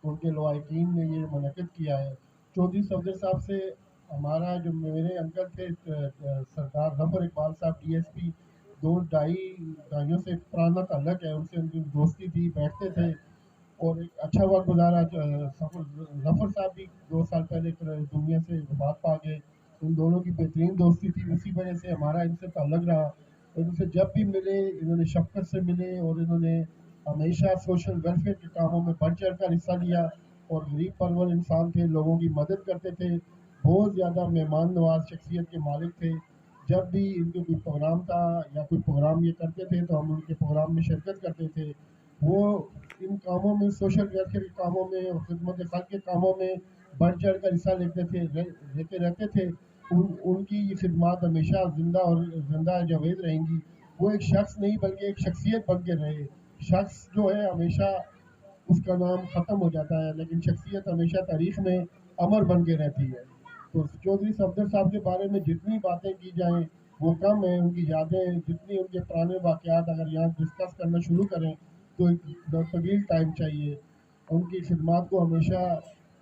ان کے لواحقین نے یہ منعقد کیا ہے۔ چودھری صفدر صاحب سے ہمارا جو میرے انکل تھے سردار ظفر اقبال صاحب ڈی ایس پی، دو ڈھائی دہائیوں سے پرانا تعلق ہے، ان سے ان کی دوستی تھی، بیٹھتے تھے اور ایک اچھا وقت گزارا۔ ظفر صاحب بھی 2 سال پہلے دنیا سے وفات پا گئے، ان دونوں کی بہترین دوستی تھی، اسی وجہ سے ہمارا ان سے تعلق رہا، اور ان سے جب بھی ملے انہوں نے شفقت سے ملے، اور انہوں نے ہمیشہ سوشل ویلفیئر کے کاموں میں بڑھ چڑھ کر حصہ لیا، اور غریب پرور انسان تھے، لوگوں کی مدد کرتے تھے، بہت زیادہ مہمان نواز شخصیت کے مالک تھے۔ جب بھی ان کے کوئی پروگرام تھا یا کوئی پروگرام یہ کرتے تھے تو ہم ان کے پروگرام میں شرکت کرتے تھے۔ وہ ان کاموں میں، سوشل ویلفیئر کے کاموں میں اور خدمت خلق کے کاموں میں بڑھ چڑھ کر حصہ لیتے رہتے تھے۔ ان کی یہ خدمات ہمیشہ زندہ اور زندہ جاوید رہیں گی۔ وہ ایک شخص نہیں بلکہ ایک شخصیت بن کے رہے۔ شخص جو ہے ہمیشہ اس کا نام ختم ہو جاتا ہے، لیکن شخصیت ہمیشہ تاریخ میں امر بن کے رہتی ہے۔ تو چودھری صفدر صاحب کے بارے میں جتنی باتیں کی جائیں وہ کم ہیں، ان کی یادیں جتنی، ان کے پرانے واقعات اگر یہاں ڈسکس کرنا شروع کریں تو ایک طویل ٹائم چاہیے۔ ان کی خدمات کو ہمیشہ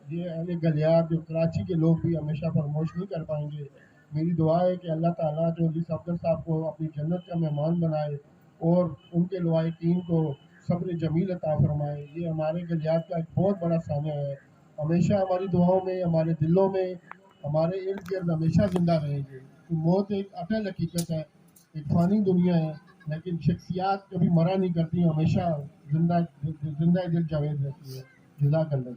یہ اہل گلیات جو کراچی کے لوگ بھی ہمیشہ فراموش نہیں کر پائیں گے۔ میری دعا ہے کہ اللہ تعالیٰ چودھری صفدر صاحب کو اپنی جنت کا مہمان بنائے اور ان کے لواحقین کو صبر جمیل عطا فرمائے۔ یہ ہمارے گلیات کا ایک بہت بڑا سانحہ ہے، ہمیشہ ہماری دعاؤں میں، ہمارے دلوں میں، ہمارے ارد گرد ہمیشہ زندہ رہیں گے۔ موت ایک اٹل حقیقت ہے، ایک فانی دنیا ہے، لیکن شخصیات کبھی مرا نہیں کرتی، ہمیشہ زندہ دل جاوید رہتی ہے۔ جزاک اللہ۔